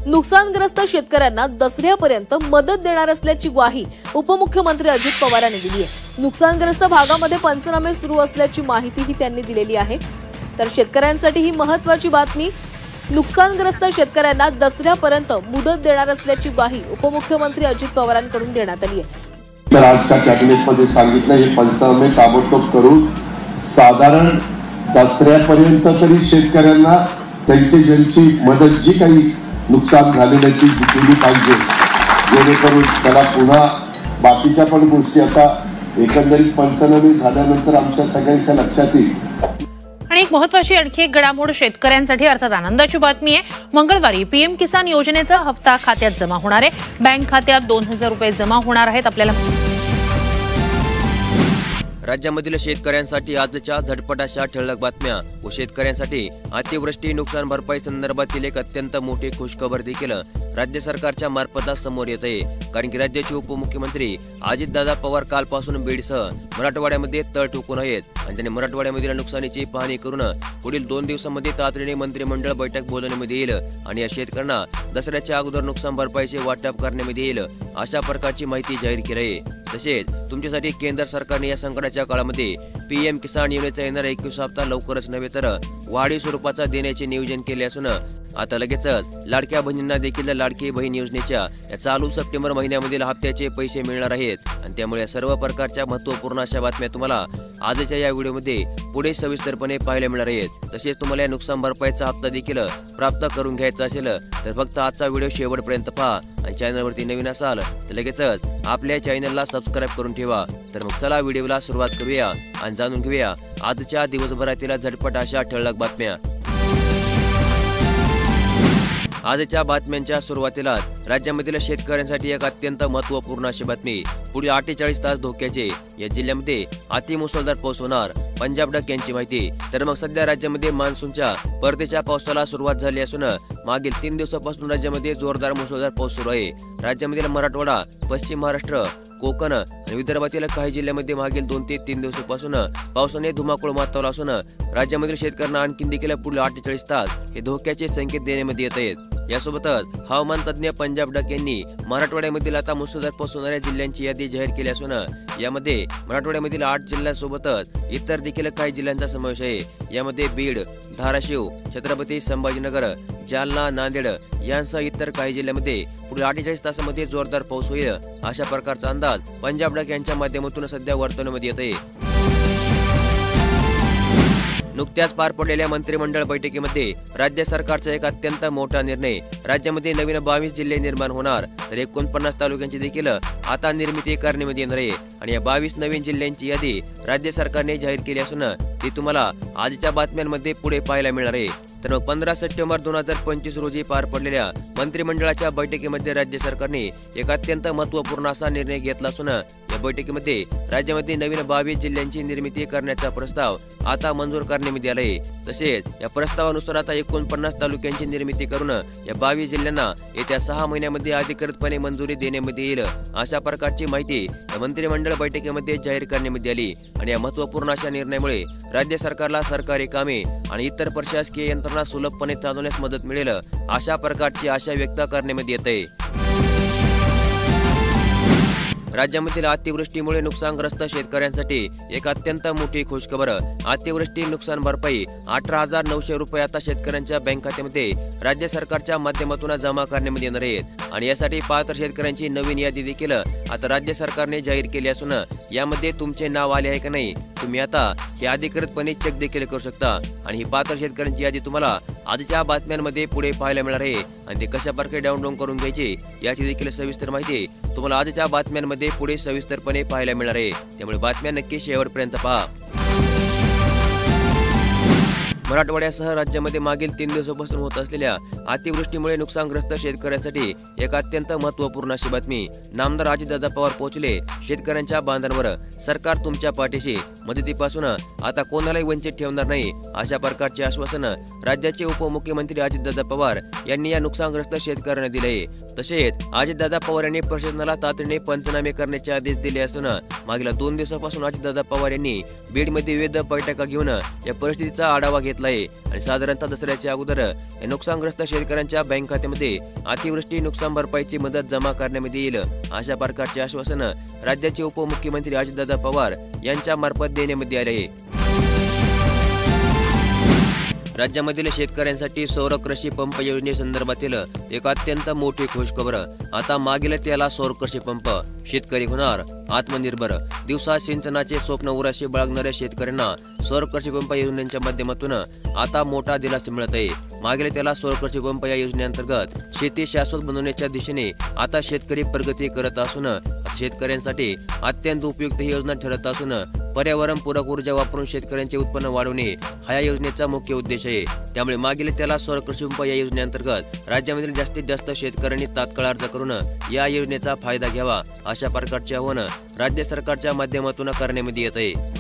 नुकसानग्रस्त शेतकऱ्यांना दसऱ्यापर्यंत मदत देणार असल्याची ग्वाही उपमुख्यमंत्री अजित पवार यांनी दिली आहे। नुकसानग्रस्त भागामध्ये पंचनामे सुरू असल्याची माहितीही त्यांनी दिलेली आहे। तर शेतकऱ्यांसाठी ही महत्त्वाची बातमी, नुकसानग्रस्त शेतकऱ्यांना दसऱ्यापर्यंत मुदत देणार असल्याची ग्वाही उपमुख्यमंत्री अजित पवारांकडून देण्यात आली आहे। तर आजच्या कॅबिनेटमध्ये सांगितलं हे पंचनामे ताबडतोब करून साधारण दसऱ्यापर्यंत तरी शेतकऱ्यांना ज्यांची मदत जी काही नुकसान झालेली ती दिली पाहिजे, जेणेकरून त्याला पुन्हा बाकीच्या पण गोष्टी आता एकंदरीत पंचनामे झाल्यानंतर आमच्या सगळ्यांच्या लक्षात येईल। आणि एक महत्त्वाची आणखी एक घडामोड शेतकऱ्यांसाठी अर्थात आनंदाची बातमी आहे। मंगळवारी पीएम किसान योजनेचा हप्ता खात्यात जमा होणार आहे। बँक खात्यात 2000 रुपये जमा होणार आहेत। आपल्याला राज्यामधील शेतकऱ्यांसाठी आजच्या झटपट ठळक बातम्या व शेतकऱ्यांसाठी अतिवृष्टी नुकसान भरपाई संदर्भातील एक अत्यंत मोठी खुशखबर देखील राज्य सरकारच्या मार्फत समोर येत आहे। कारण की राज्याचे उपमुख्यमंत्री अजितदादा पवार कालपासून बीडसह मराठवाड्यामध्ये तळ ठोकून आहेत आणि त्यांनी मराठवाड्यामधील नुकसानीची पाहणी करून पुढील 2 दिवसांमध्ये तातडीने मंत्रिमंडळ बैठक बोलवण्यामध्ये येईल आणि या शेतकऱ्यांना दसऱ्याच्या अगोदर नुकसान भरपाईचे वाटप करण्यामध्ये येईल अशा प्रकारची माहिती जाहीर केली आहे। तसेच तुमच्यासाठी केंद्र सरकारने या संकटाच्या काळामध्ये पीएम किसान योजनेचा येणारा 21 हप्ता लवकरच नव्हे तर वाढीव स्वरूपाचा देण्याचे नियोजन केले असून आता लगेचच लाडक्या बहिणींना देखील लाडकी बहीण योजनेच्या या चालू सप्टेंबर महिन्यामधील हप्त्याचे पैसे मिळणार आहेत आणि त्यामुळे सर्व प्रकारच्या महत्त्वपूर्ण अशा बातम्या तुम्हाला आजच्या या व्हिडिओमध्ये पुढे सविस्तरपणे पाहायला मिळणार आहेत। तसेच तुम्हाला या नुकसान भरपाईचा हप्ता देखील प्राप्त करून घ्यायचा असेल तर फक्त आजचा व्हिडिओ शेवटपर्यंत पहा आणि चॅनलवरती नवीन असाल तर लगेचच आपल्या चॅनलला सबस्क्राइब करून ठेवा। तर मग चला व्हिडिओला सुरुवात करूया आणि जाणून घेऊया आजच्या दिवसभरातील झटपट अशा ठळक बातम्या। आजच्या बातम्यांच्या सुरुवातीला राज्यामधील शेतकऱ्यांसाठी एक अत्यंत महत्त्वपूर्ण अशी बातमी, पुढील 48 तास धोक्याचे, या जिल्ह्यामध्ये अतिमुसळधार पाऊस होणार, पंजाब डक यांची माहिती। तर मग सध्या राज्यामध्ये मान्सूनच्या परतीच्या पावसाला सुरुवात झाली असून मागील 3 दिवसापासून राज्यामध्ये जोरदार मुसळधार पाऊस सुरू आहे। राज्यामधील मराठवाडा, पश्चिम महाराष्ट्र, कोकण आणि विदर्भातील काही जिल्ह्यांमध्ये मागील 2 ते 3 दिवसापासून पावसाने धुमाकूळ माजवला असून राज्यामधील शेतकऱ्यांना आणखी देखील पुढील 48 तास हे धोक्याचे संकेत देण्यामध्ये येत आहेत। यासोबतच हवामान तज्ञ पंजाब डक यांनी मराठवाड्यामधील आता मुसळधार पाऊस होणाऱ्या जिल्ह्यांची यादी जाहीर केली असून यामध्ये मराठवाड्यामधील 8 जिल्ह्यांसोबतच इतर देखील काही जिल्ह्यांचा समावेश आहे। यामध्ये बीड, धाराशिव, छत्रपती संभाजीनगर, जालना, नांदेड यांसह इतर काही जिल्ह्यांमध्ये पुढील 48 तासामध्ये जोरदार पाऊस होईल अशा प्रकारचा अंदाज पंजाब डक यांच्या माध्यमातून सध्या वर्तवण्यामध्ये येत आहे। नुकत्याच पार पडलेल्या मंत्रिमंडळ बैठकीमध्ये राज्य सरकारचा एक अत्यंत मोठा निर्णय, राज्यामध्ये नवीन 22 जिल्हे निर्माण होणार तर 49 तालुक्यांची देखील आता निर्मिती करण्यामध्ये येणार आहे आणि या 22 नवीन जिल्ह्यांची यादी राज्य सरकारने जाहीर केली असून ती तुम्हाला आजच्या बातम्यांमध्ये पुढे पाहायला मिळणार आहे। तर मग 15 सप्टेंबर 2025 रोजी पार पडलेल्या मंत्रिमंडळाच्या बैठकीमध्ये राज्य सरकारने एक अत्यंत महत्त्वपूर्ण असा निर्णय घेतला असून या बैठकीमध्ये राज्यामध्ये नवीन 22 जिल्ह्यांची निर्मिती करण्याचा प्रस्ताव आता मंजूर करण्यामध्ये आला आहे। तसेच या प्रस्तावानुसार आता 49 तालुक्यांची निर्मिती करून या 22 जिल्ह्यांना येत्या 6 महिन्यामध्ये अधिकृतपणे मंजुरी देण्यामध्ये येईल अशा प्रकारची माहिती या मंत्रिमंडळ बैठकीमध्ये जाहीर करण्यामध्ये आली आणि या महत्त्वपूर्ण अशा निर्णयामुळे राज्य सरकारला सरकारी कामे आणि इतर प्रशासकीय यंत्रणा सुलभपणे चालवण्यास मदत मिळेल अशा प्रकारची आशा व्यक्त करण्यामध्ये येते। राज्यामधील अतिवृष्टीमुळे नुकसानग्रस्त शेतकऱ्यांसाठी एक अत्यंत मोठी खुशखबर, अतिवृष्टी नुकसान भरपाई 18,900 रुपये आता शेतकऱ्यांच्या बँक खात्यामध्ये राज्य सरकारच्या माध्यमातून जमा करण्यामध्ये येणार आहेत आणि यासाठी पात्र शेतकऱ्यांची नवीन यादी देखील आता राज्य सरकारने जाहीर केली असून यामध्ये तुमचे नाव आले आहे का नाही तुम्ही आता हे अधिकृतपणे चेक देखील करू शकता आणि ही पात्र शेतकऱ्यांची यादी तुम्हाला आजच्या बातम्यांमध्ये पुढे पाहायला मिळणार आहे आणि ते कशा प्रकारे डाउनलोड करून घ्यायचे याची देखील सविस्तर माहिती तुम्हाला आजच्या बातम्यांमध्ये पुढे सविस्तरपणे पाहायला मिळणार आहे, त्यामुळे बातम्या नक्की शेवटपर्यंत पहा। मराठवाड्यासह राज्यामध्ये मागील 3 दिवसापासून होत असलेल्या अतिवृष्टीमुळे नुकसानग्रस्त शेतकऱ्यांसाठी एक अत्यंत महत्त्वपूर्ण अशी बातमी, नामदार अजितदादा पवार पोहोचले शेतकऱ्यांच्या बांधांवर, सरकार तुमच्या पाठीशी, मदतीपासून आता कोणालाही वंचित ठेवणार नाही अशा प्रकारचे आश्वासन राज्याचे उपमुख्यमंत्री अजितदादा पवार यांनी या नुकसानग्रस्त शेतकऱ्यांना दिले। तसेच अजितदादा पवार यांनी प्रशासनाला तातडीने पंचनामे करण्याचे आदेश दिले असून मागील 2 दिवसापासून अजितदादा पवार यांनी बीडमध्ये विविध बैठका घेऊन या परिस्थितीचा आढावा घेतला घेतला आहे आणि साधारणतः दसऱ्याच्या अगोदर या नुकसानग्रस्त शेतकऱ्यांच्या बँक खात्यामध्ये अतिवृष्टी नुकसान भरपाईची मदत जमा करण्यात येईल अशा प्रकारचे आश्वासन राज्याचे उपमुख्यमंत्री अजितदादा पवार यांच्या मार्फत देण्यात आले आहे। राज्यामधील शेतकऱ्यांसाठी सौर कृषी पंप योजनेसंदर्भातील एक अत्यंत मोठी खुशखबर। आता मागील त्याला सौर कृषी पंप, शेतकरी होणार आत्मनिर्भर। दिवसा सिंचनाचे स्वप्न उराशी बाळगणाऱ्या शेतकऱ्यांना सौर कृषी पंप योजनेच्या माध्यमातून आता मोठा दिलासा मिळत आहे। मागील त्याला सौर कृषी पंप या योजनेअंतर्गत शेती शाश्वत बनवण्याच्या दिशेने आता शेतकरी प्रगती करत असून शेतकऱ्यांसाठी अत्यंत उपयुक्त ही योजना ठरत असून पर्यावरणपूरक ऊर्जा वापरून शेतकऱ्यांचे उत्पन्न वाढवणे हा या योजनेचा मुख्य उद्देश आहे। त्यामुळे मागील त्याला सौर कृषी पंप या योजनेअंतर्गत राज्यामधील जास्तीत जास्त शेतकऱ्यांनी तात्काळ अर्ज करून या योजनेचा फायदा घ्यावा अशा प्रकारचे आवाहन राज्य सरकारच्या माध्यमातून करण्यात येत आहे।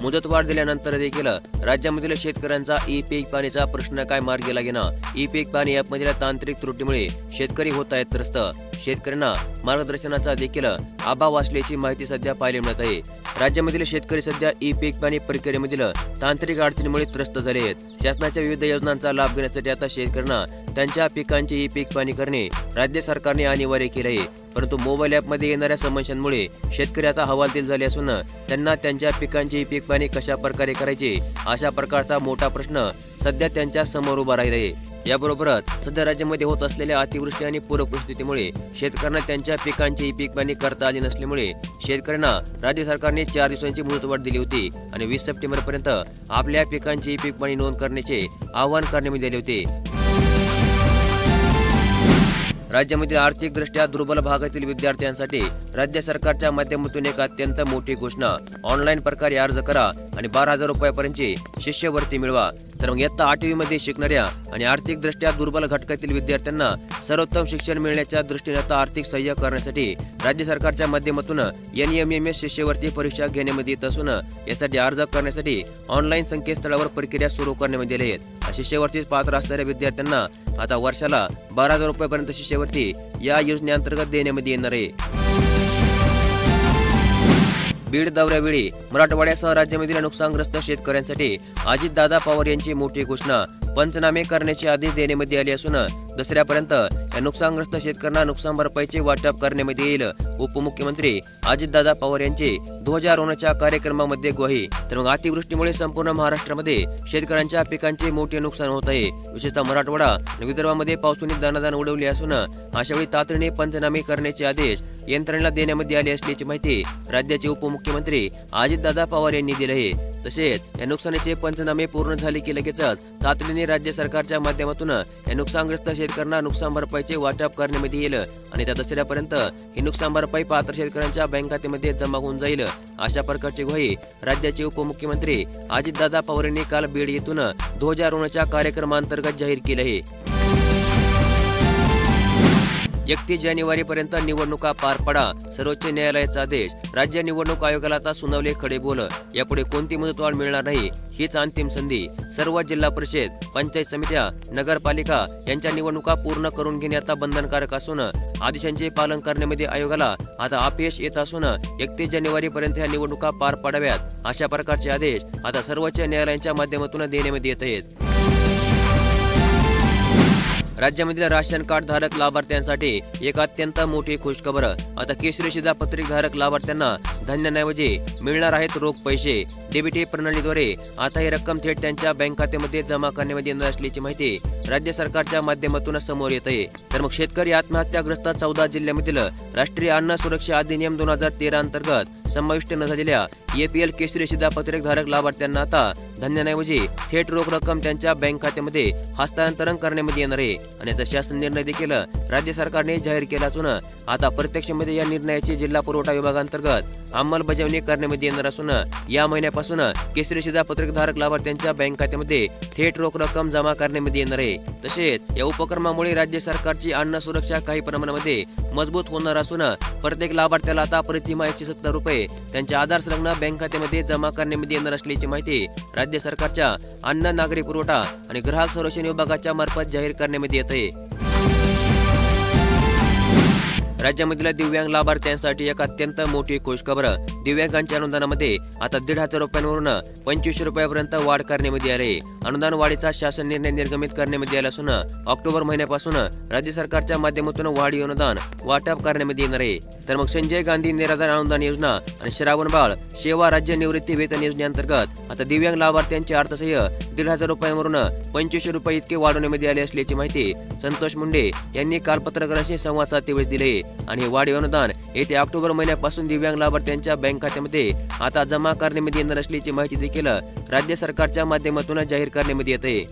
मुदतवाढ दिल्यानंतर देखील राज्यामधील शेतकऱ्यांचा ई पीक पाणीचा प्रश्न काय मार्गी लागेना। ई पीक पाणी ॲपमधील तांत्रिक त्रुटीमुळे शेतकरी होत आहेत त्रस्त। शेतकऱ्यांना मार्गदर्शनाचा देखील अभाव असल्याची माहिती सध्या पाहायला मिळत आहे। राज्यामधील शेतकरी सध्या ई पीक पाणी प्रक्रियेमधील तांत्रिक अडचणीमुळे त्रस्त झाले आहेत। शासनाच्या विविध योजनांचा लाभ घेण्यासाठी आता शेतकऱ्यांना त्यांच्या पिकांचे ई पीक पाणी करणे राज्य सरकारने अनिवार्य केले आहे। परंतु मोबाईल ॲपमध्ये येणाऱ्या समस्यांमुळे शेतकरी आता हवालदिल झाले असून त्यांना त्यांच्या पिकांचे ई पीक पाणी कशा प्रकारे करायचे अशा प्रकारचा मोठा प्रश्न सध्या त्यांच्या समोर उभा राहिला आहे। याबरोबरच सध्या राज्यामध्ये होत असलेल्या अतिवृष्टी आणि पूर परिस्थितीमुळे शेतकऱ्यांना त्यांच्या पिकांचे ई पीक पाणी करता आले नसल्यामुळे शेतकऱ्यांना राज्य सरकारने 4 दिवसांची मुदतवाढ दिली होती आणि 20 सप्टेंबर पर्यंत आपल्या पिकांचे ई पीक पाणी नोंद करण्याचे आवाहन करण्यात आले होते। राज्यामधील आर्थिकदृष्ट्या दुर्बल भागातील विद्यार्थ्यांसाठी राज्य सरकारच्या माध्यमातून एक अत्यंत मोठी घोषणा। ऑनलाईन प्रकारे अर्ज करा आणि 12,000 रुपयापर्यंतची शिष्यवृत्ती मिळवा। तर मग इयत्ता 8वी मध्ये शिकणाऱ्या आणि आर्थिकदृष्ट्या दुर्बल घटकातील विद्यार्थ्यांना सर्वोत्तम शिक्षण मिळण्याच्या दृष्टीने आता आर्थिक सहाय्य करण्यासाठी राज्य सरकारच्या माध्यमातून NMMS शिष्यवृत्ती परीक्षा घेण्यात येत असून यासाठी अर्ज करण्यासाठी ऑनलाईन संकेतस्थळावर प्रक्रिया सुरू करण्यात आली आहे। शिष्यवृत्तीत पात्र असणाऱ्या विद्यार्थ्यांना आता वर्षाला 12,000 रुपयापर्यंत शिष्यवृत्ती या योजनेअंतर्गत देण्यात येणार आहे। बीड दौऱ्यावेळी मराठवाड्यासह राज्यामधील नुकसानग्रस्त शेतकऱ्यांसाठी अजितदादा पवार यांची मोठी घोषणा। पंचनामे करण्याचे आदेश देण्यात आले असून दसऱ्यापर्यंत या नुकसानग्रस्त शेतकऱ्यांना नुकसान भरपाईचे वाटप करण्यात येईल। उपमुख्यमंत्री अजितदादा पवार यांची ध्वजारोहणाच्या कार्यक्रमामध्ये ग्वाही। तर मग अतिवृष्टीमुळे संपूर्ण महाराष्ट्रामध्ये शेतकऱ्यांच्या पिकांचे मोठे नुकसान होत आहे। विशेषतः मराठवाडा आणि विदर्भामध्ये पावसाने दाणादाण उडवली असून अशावेळी तातडीने पंचनामे करण्याचे आदेश यंत्रणेला देण्यात आले असल्याची माहिती राज्याचे उपमुख्यमंत्री अजितदादा पवार यांनी दिली आहे। तसेच या नुकसानीचे पंचनामे पूर्ण झाले की लगेचच तातडीने राज्य सरकारच्या माध्यमातून या नुकसानग्रस्त शेतकऱ्यांना नुकसान भरपाईचे वाटप करण्यात येईल आणि त्या दसऱ्यापर्यंत ही नुकसान भरपाई पात्र शेतकऱ्यांच्या बँक खात्यामध्ये जमा होऊन जाईल अशा प्रकारची ग्वाही राज्याचे उपमुख्यमंत्री अजितदादा पवार यांनी काल बीड येथून ध्वजारोहणाच्या कार्यक्रमांतर्गत जाहीर केले आहे। 31 जानेवारीपर्यंत निवडणुका पार पाडा, सर्वोच्च न्यायालयाचा आदेश। राज्य निवडणूक आयोगाला आता सुनावले खडे बोल। यापुढे कोणती मुदतवाढ मिळणार नाही, हीच अंतिम संधी। सर्व जिल्हा परिषद, पंचायत समित्या, नगरपालिका यांच्या निवडणुका पूर्ण करून घेणे आता बंधनकारक असून आदेशांचे पालन करण्यामध्ये आयोगाला आता अपयश येत असून 31 जानेवारीपर्यंत ह्या निवडणुका पार पाडाव्यात अशा प्रकारचे आदेश आता सर्वोच्च न्यायालयाच्या माध्यमातून देण्यात येत आहेत। राज्यामधील राशन कार्ड धारक लाभार्थ्यांसाठी एक अत्यंत मोठी खुशखबर। आता केशरी शिधापत्रिक धारक लाभार्थ्यांना धान्याऐवजी मिळणार आहेत रोख पैसे। डीबीटी प्रणालीद्वारे आता ही रक्कम थेट त्यांच्या बँक खात्यामध्ये जमा करण्यात येणार असल्याची माहिती राज्य सरकारच्या माध्यमातून समोर येत आहे। तर मग शेतकरी आत्महत्याग्रस्त 14 जिल्ह्यांमधील राष्ट्रीय अन्न सुरक्षा अधिनियम 2013 अंतर्गत समाविष्ट न झालेल्या APL केशरी शिधापत्रिक धारक लाभार्थ्यांना आता धान्याऐवजी थेट रोख रक्कम त्यांच्या बँक खात्यामध्ये हस्तांतरण करण्यात येणार आहे आणि याचा शासन निर्णय देखील राज्य सरकारने जाहीर केला असून आता प्रत्यक्षमध्ये या निर्णयाची जिल्हा पुरवठा विभागांतर्गत अंमलबजावणी करण्यात येणार असून या महिन्यापासून केशरी शिधापत्रिक धारक लाभार्थ्यांच्या बँक खात्यामध्ये थेट रोख रक्कम जमा करण्यात येणार आहे। तसेच या उपक्रमामुळे राज्य सरकारची अन्न सुरक्षा काही प्रमाणामध्ये मजबूत होणार असून प्रत्येक लाभार्थ्याला आता प्रतिमा 170 रुपये त्यांच्या आधार संलग्न बँक खात्यामध्ये जमा करण्यात येणार असल्याची माहिती राज्य सरकारच्या अन्न, नागरी पुरवठा आणि ग्राहक संरक्षण विभागाच्या मार्फत जाहीर करण्यात येत आहे। राज्यामधील दिव्यांग लाभार्थ्यांसाठी एक अत्यंत मोठी खुशखबर। दिव्यांगांच्या अनुदानामध्ये आता 1,500 रुपयांवरून 2500 रुपयापर्यंत वाढ करण्यात आली आहे। अनुदान वाढीचा शासन निर्णय निर्गमित करण्यात आला असून ऑक्टोबर महिन्यापासून राज्य सरकारच्या माध्यमातून वाढीव अनुदान वाटप करण्यात येणार आहे। तर मग संजय गांधी निराधार अनुदान योजना आणि श्रावणबाळ सेवा राज्य निवृत्ती वेतन योजनेअंतर्गत आता दिव्यांग लाभार्थ्यांचे अर्थसहाय्य 1,500 रुपयांवरून 2500 रुपये इतके वाढवण्यात आले असल्याची माहिती संतोष मुंडे यांनी काल पत्रकारांशी संवाद साधतेवेळी दिली। आणि हे वाढीव अनुदान येत्या ऑक्टोबर महिन्यापासून दिव्यांग लाभार्थ्यांच्या बँक खात्यामध्ये आता जमा करण्यात येणार असल्याची माहिती देखील राज्य सरकारच्या माध्यमातून जाहीर करण्यात येते।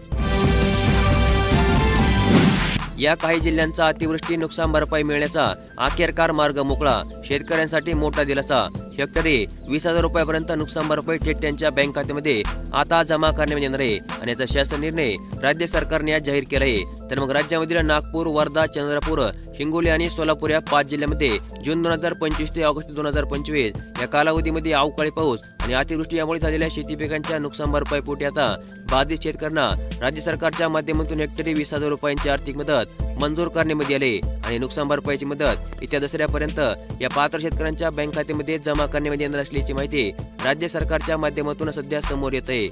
या काही जिल्ह्यांचा अतिवृष्टी नुकसान भरपाई मिळण्याचा अखेरकार मार्ग मोकळा। शेतकऱ्यांसाठी मोठा दिलासा। हेक्टरी 20,000 रुपयापर्यंत नुकसान भरपाई थेट त्यांच्या बँक खात्यामध्ये आता जमा करण्यात येणार आहे आणि याचा शासन निर्णय राज्य सरकारने आज जाहीर केला आहे। तर मग राज्यामधील नागपूर, वर्धा, चंद्रपूर, हिंगोली आणि सोलापूर या 5 जिल्ह्यांमध्ये जून 2025 ते ऑगस्ट 2025 या कालावधीमध्ये अवकाळी पाऊस आणि अतिवृष्टी यामुळे झालेल्या शेती पिकांच्या नुकसान भरपाई पोटी आता बाधित शेतकऱ्यांना राज्य सरकारच्या माध्यमातून हेक्टरी 20,000 रुपयांची आर्थिक मदत मंजूर करण्यात आली आणि नुकसान भरपाईची मदत येत्या दसऱ्यापर्यंत या पात्र शेतकऱ्यांच्या बँक खात्यामध्ये जमा करण्यात येणार असल्याची माहिती राज्य सरकारच्या माध्यमातून सध्या समोर येत आहे।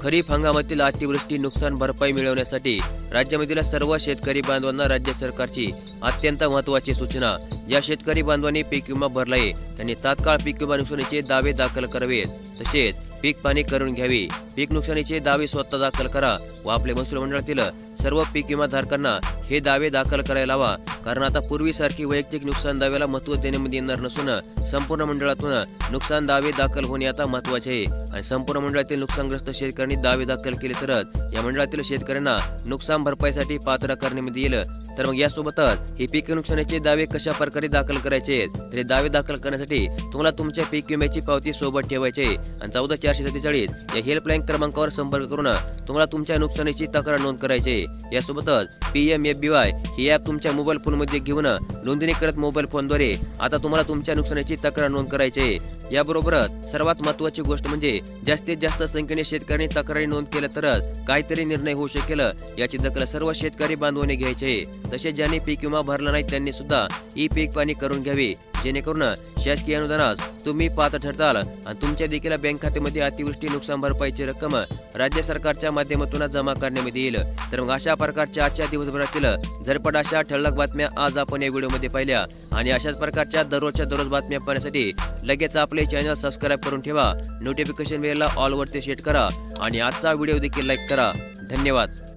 खरीप हंगामातील अतिवृष्टी नुकसान भरपाई मिळवण्यासाठी राज्यामधील सर्व शेतकरी बांधवांना राज्य सरकारची अत्यंत महत्त्वाची सूचना। ज्या शेतकरी बांधवांनी पीक विमा भरलाय त्यांनी तात्काळ पीक विमा नुकसानीचे दावे दाखल करावेत, तसेच पीक पाणी करून घ्यावे। पीक नुकसानीचे दावे स्वतः दाखल करा व आपल्या महसूल मंडळातील सर्व पीक विमा धारकांना हे दावे दाखल करायला हवा, कारण आता पूर्वीसारखी वैयक्तिक नुकसान दाव्याला महत्त्व देण्यात येणार नसून संपूर्ण मंडळातून नुकसान दावे दाखल होणे आता महत्त्वाचे आहे आणि संपूर्ण मंडळातील नुकसानग्रस्त शेतकऱ्यांनी दावे दाखल केले तरच या मंडळातील शेतकऱ्यांना नुकसान भरपाईसाठी पात्र करण्यात येईल। तर मग यासोबतच हे पीक नुकसानीचे दावे कशा प्रकारे दाखल करायचे तर हे दावे दाखल करण्यासाठी तुम्हाला तुमच्या पीक विम्याची पावती सोबत ठेवायची आणि 14,447 या हेल्पलाईन क्रमांकावर संपर्क करून तुम्हाला तुमच्या नुकसानीची तक्रार नोंद करायची। यासोबतच PMFBY ही ॲप तुमच्या मोबाईल फोनमध्ये घेऊन नोंदणी करत मोबाईल फोनद्वारे आता तुम्हाला तुमच्या नुकसानीची तक्रार नोंद करायची। याबरोबरच सर्वात महत्त्वाची गोष्ट म्हणजे जास्तीत जास्त संख्येने शेतकऱ्यांनी तक्रारी नोंद केल्या तरच काहीतरी निर्णय होऊ शकेल, याची दखल सर्व शेतकरी बांधवांनी घ्यायची। तसेच ज्यांनी पीक विमा भरला नाही त्यांनी सुद्धा ई पीक पाणी करून घ्यावे, जेणेकरून शासकीय अनुदानास तुम्ही पात्र ठरताल आणि तुमच्या देखील बँक खात्यामध्ये अतिवृष्टी नुकसान भरपाईची रक्कम राज्य सरकारच्या माध्यमातून जमा करण्यात येईल। तर मग अशा प्रकारच्या आजच्या दिवसभरातील झटपट अशा ठळक बातम्या आज आपण या व्हिडिओमध्ये पाहिल्या आणि अशाच प्रकारच्या दररोजच्या दररोज बातम्या पाहण्यासाठी लगेच आपले चॅनल सबस्क्राईब करून ठेवा, नोटिफिकेशन बेलला ऑल वरती सेट करा आणि आजचा व्हिडिओ देखील लाईक करा। धन्यवाद।